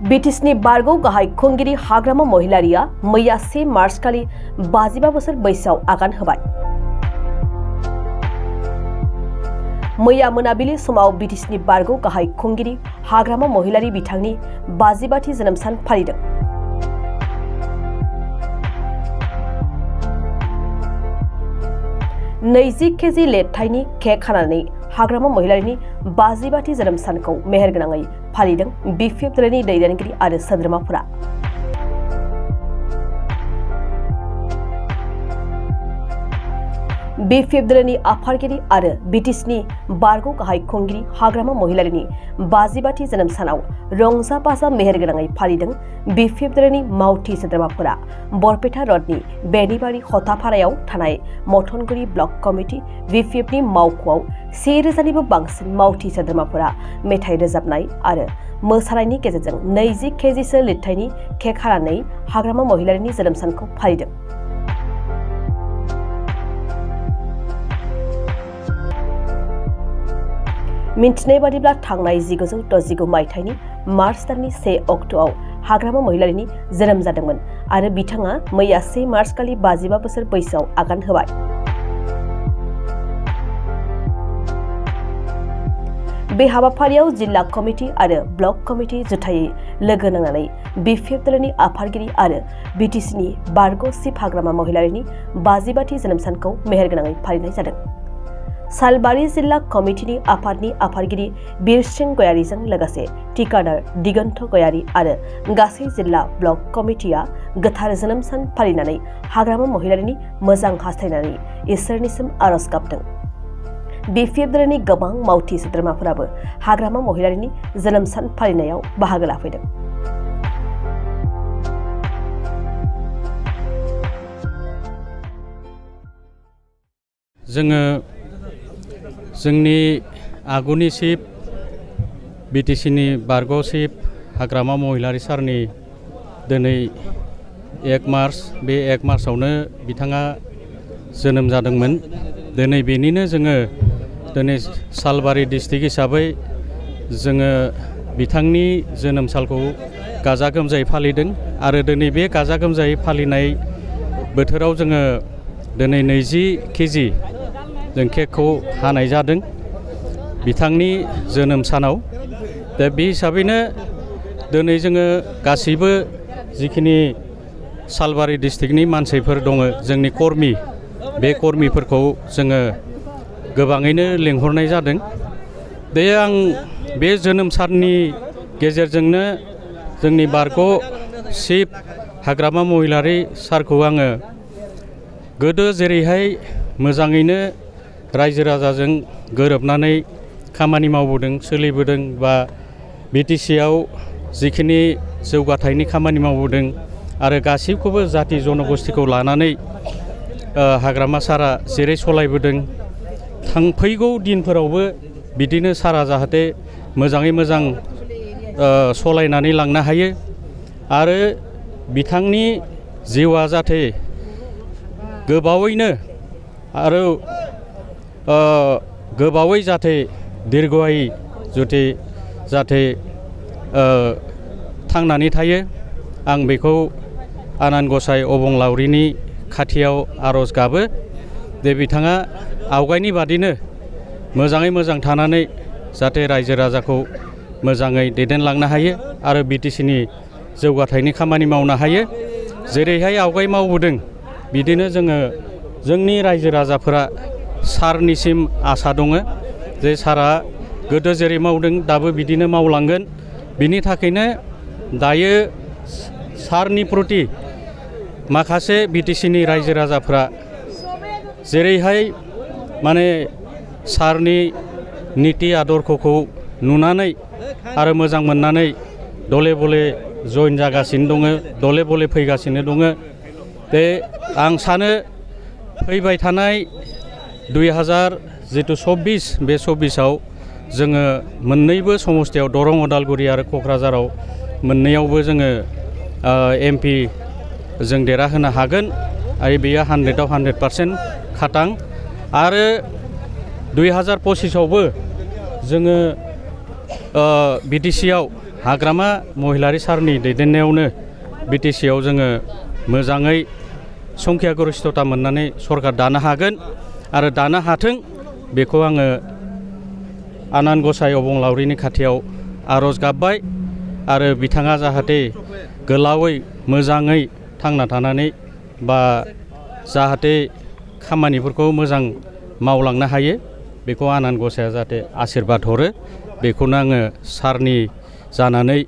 बिटिसिनि बारगौ गाहाय खुंगिरि हाग्रामा महिलारिया मैया 1 मार्च खालि 55 बोसोर बैसोआव आगान होबाय। मैया मोनाबिलि समाव बिटिसिनि बारगौ गाहाय खुंगिरि हाग्रामा महिलारि बिथांनि 55थि जोनोम सान फालिदों। नैजि केजि लेरथाइनि केक हानानै हाग्रामा महिलारिनि 55थि जोनोम सानखौ मेहेरगोनाङै फालिदों बिपिएफ दोलोनि दैदेनगिरि आरो सोद्रोमाफोरा। बिपिएफ दोलोनि आफादगिरि आरो बिटिसिनि बारगौ गाहाय खुंगिरि हाग्रामा महिलारिनि 55थि जोनोम सानाव रंजा बाजा मेहेरगोनाङै फालिदों बिपिएफ दोलोनि मावथि सोद्रोमाफोरा। बरपेटा रडनि बेनिबारि हतापारायाव थानाय मथनगुरि ब्लक कमिटि बिपिएफनि मावख'आव 1000निबो बांसिन मावथि सोद्रोमाफोरा मेथाइ रोजाबनाय आरो मोसानायनि गेजेरजों 20 केजिसो लिरथाइनि केक हानानै हाग्रामा महिलारिनि जोनोम सानखौ फालिदों। मिन्थिनाय बादिब्ला थांनाय 1969 मायथाइनि मार्च दाननि 1 अक्ट'आव हाग्रामा महिलारिनि जोनोम जादोंमोन आरो बिथाङा मैया 1 मार्च खालि 55 बोसोर बैसोआव आगान होबाय। बे हाबाफारियाव जिल्ला कमिटि आरो ब्लक कमिटि जुथायै लोगो नांनानै बिपिएफ दोलोनि आफादगिरि आरो बिटिसिनि बारग' चिफ हाग्रामा महिलारिनि 55थि जोनोम सानखौ मेहेरगोनाङै फालिनाय जादों। सालबारि जिल्ला कमिटिनि आफादनि आफादगिरि बिरसिं गयारीजों लोगोसे ठिकादार दिगन्त गयारी आरो गासै जिल्ला ब्लक कमिटिया गोथार जोनोम सान फालिनानै हाग्रामा महिलारिनि मोजां हास्थायनानै इसोरनिसिम आरज गाबदों। बिपिएफ दोलोनि गोबां मावथि सोद्रोमाफोराबो हाग्रामा महिलारिनि जोनोम सान फालिनायाव बाहागो लाफैदों। जोङो जोंनि आगुनि चिफ बिटिसिनि बारग' चिफ हाग्रामा महिलारि सारनि दिनै 1 मार्च बे 1 मार्चआवनो बिथाङा जोनोम जादोंमोन। दिनै बेनिनो जोङो दिनै सालबारि डिस्ट्रिक्ट हिसाबै जोङो बिथांनि जोनोम सानखौ गाजा गोमजायै फालिदों आरो दिनै बे गाजा गोमजायै फालिनाय बोथोराव जोङो दिनै 20 केजि जों केकखौ हानाय जादों बिथांनि जोनोम सानाव। दा बे हिसाबैनो दिनै जोङो गासैबो जिखिनि सालबारि डिस्ट्रिक्टनि मानसिफोर दङ जोंनि कर्मि बे कर्मिफोरखौ जोङो गोबाङैनो लेंहरनाय जादों। दे आं बे जोनोम साननि गेजेरजोंनो जोंनि बारग' चिफ हाग्रामा महिलारि सारखौ आङो गोदो जेरैहाय मोजाङैनो रायजो राजाजों गोरोबनानै खामानि मावबोदों सोलिबोदों बा बिटिसिआव जिखिनि जौगाथायनि खामानि मावबोदों आरो गासैखौबो जाति जनगोष्ठीखौ लानानै हाग्रामा सारा जेरै सलायबोदों फैगौ दिनफोरावबो बिदिनो सारा जाहाथे मोजाङै मोजां सलायनानै लांनो हायो आरो बिथांनि जिउआ जाहाथे गोबावैनो आरो गोबावै जाहाथे दीर्घायु जाहाथे थांनानै थायो आं बेखौ आनान गसाइ अबंलावरिनि खाथियाव आरज गाबो। दे बिथाङा आवगायनि बादिनो मोजाङै मोजां थानानै जाहाथे रायजो राजाखौ मोजाङै दैदेनलांनो हायो आरो बिटिसिनि जौगाथायनि खामानि मावनो हायो। जेरैहाय आवगाय मावबोदों बिदिनो जोङो जोंनि रायजो राजाफोरा सारनिसिम आसा दङ जे सारा गोदो जेरै मावदों दाबो बिदिनो मावलांगोन। बिनि थाखायनो दायो सारनि प्रति माखासे बिटिसिनि रायजो राजाफ्रा जेरैहाय माने सारनि नीति आदर्शखौ नुनानै आरो मोजां मोननानै दले बले जइन जागासिनो दङ दले बले फैगासिनो दङ। बे आं सानो फैबाय थानाय 2024 बे 24आव जोङो मोननैबो समस्थियाव दरं उदालगुरि आरो क'क्राझाराव मोननैयावबो जोङो MP जों देरहाहोनो हागोन आरो बेयो 100आव 100% खाटां आरो 2025आवबो जोङो बिटिसिआव हाग्रामा महिलारि सारनि दैदेननायावनो बिटिसिआव जोङो मोजाङै संख्या गरिष्ठता मोननानै सरकार दानो हागोन आरो दानो हाथों बेखौ आङो आनान गसाइ अबंलावरिनि खाथियाव आर'ज गाबबाय आरो बिथाङा जाहाथे गोलावै मोजाङै थांना थानानै बा जाहाथे खामानिफोरखौ मोजां मावलांनो हायो बेखौ आनान गसाइया जाहाथे आशीर्बाद हरो बेखौनो आङो सारनि जानानै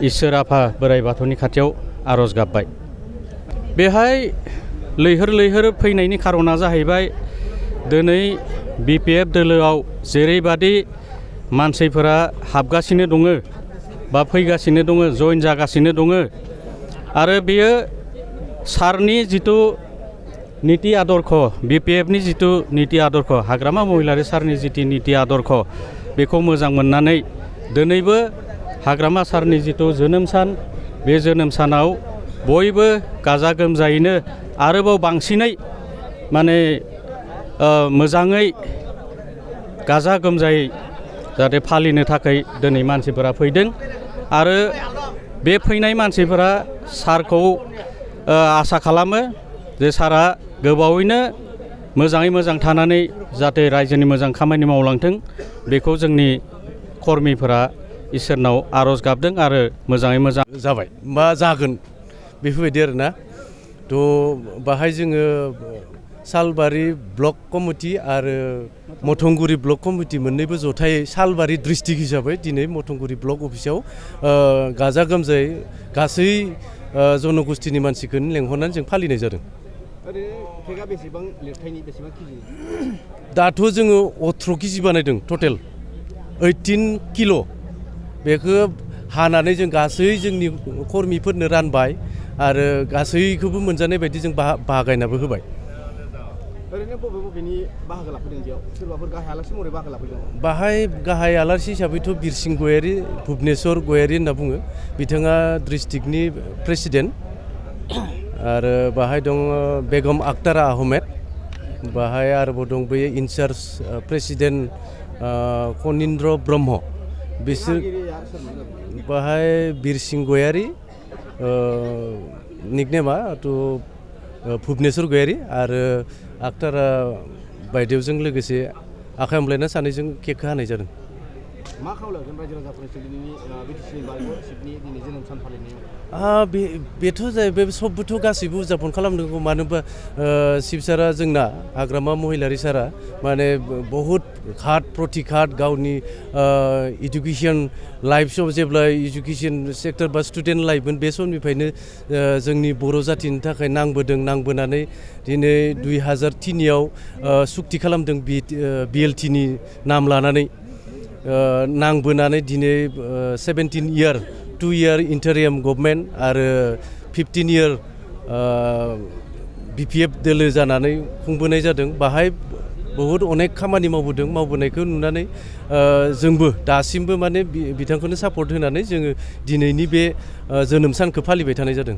इसोर आफा बोराइ बाथौनि खाथियाव आर'ज गाबबाय। बेहाय लैहोर लैहोर फैनायनि खारना जाहैबाय दिनै बिपिएफ दोलोआव जेरैबादि मानसिफोरा हाबगासिनो दङ बा फैगासिनो दङ जइन जागासिनो दङ आरो बेयो सारनि जिथु नीति आदर्श बिपिएफनि जिथु नीति आदर्श हाग्रामा महिलारि सारनि जिथु नीति आदर्श बेखौ मोजां मोननानै दिनैबो हाग्रामा सारनि जिथु जोनोम सान बे जोनोम सानाव बयबो गाजा गोमजायैनो आरोबाव बांसिनै माने मोजाङै गाजा गोमजायै जाहाथे फालिनो थाखाय दिनै मानसिफोरा फैदों आरो बे फैनाय मानसिफोरा सारखौ आसा खालामो जे सारा गोबावैनो मोजाङै मोजां थानानै जाहाथे रायजोनि मोजां खामानि मावलांथों बेखौ जोंनि कर्मिफोरा इसोरनाव आर'ज गाबदों आरो मोजाङै मोजां जाबाय मा जागोन बेफोरबायदि आरोना थ' बाहाय जोङो सालबारि ब्लक कमिटि आरो मथंगुरि ब्लक कमिटि मोननैबो जथायै सालबारि डिस्ट्रिक्ट हिसाबै दिनै मथंगुरि ब्लक अफिसाव गाजा गोमजायै गासै जनगोष्ठीनि मानसिखौनो लेंहरनानै जों फालिनाय जादों। दाथ' जोङो 18 केजि बानायदों टटेल 18 किल' बेखौ हानानै जों गासै जोंनि कर्मिफोरनो रानबाय आरो गासैखौबो मोनजानाय बायदि जों बाहागायनाबो होबाय। ओरैनो बबेनि बाहागो लाफैदों बेयाव सोरबाफोर गाहाय आलासि महरै बाहागो लाफैदों? बाहाय गाहाय आलासि हिसाबैथ' बिरसिं गयारि भुबनेश्वर गयारि होनना बुङो बिथाङा डिस्ट्रिक्टनि प्रेसिडेन्ट आरो बाहाय दङ बेगम आक्तारा आहमेद बाहाय आरोबाव दं बे इनचार्ज प्रेसिडेन्ट कनिन्द्र ब्रह्म बिसोर बाहाय बिरसिं गयारि निकनेमा भुबनेश्वर गयारि आरो आक्तारा बायदेवजों लोगोसे आखाइ हमलायना सानैजों केकखौ हानाय जादों। मा खावलायगोन रायजो राजाफोरनि दिनैनि बिटिसिनि बारग' सिटनि दिनै जोनोम सान फालिनायाव? बेथ' जाहैबाय सबबोथ' गासैबो उदजापन खालामनांगौ मानो होनबा शिब सारा जोंना हाग्रामा महिलारि सारा माने बहुद घात प्रतिघात गावनि इडुकेसन लाइफआव जेब्ला इडुकेसन सेक्टर बा स्टुडेन्ट लाइफमोन बे समनिफ्रायनो जोंनि बर' जाथिनि थाखाय नांबोनानै दिनै 2003आव सुक्ति खालामदों बिएलटिनि नाम लानानै नांबोनानै दिनै 17 इयार 2 इयार इन्टारियाम गभर्नमेन्ट आरो 15 इयार बिपिएफ दोलो जानानै खुंबोनाय जादों। बाहाय बहुद अनेक खामानि मावबोनायखौ नुनानै जोंबो दासिमबो माने बिथांखौनो सापर्ट होनानै जोङो दिनैनि बे जोनोम सानखौ फालिबाय थानाय जादों।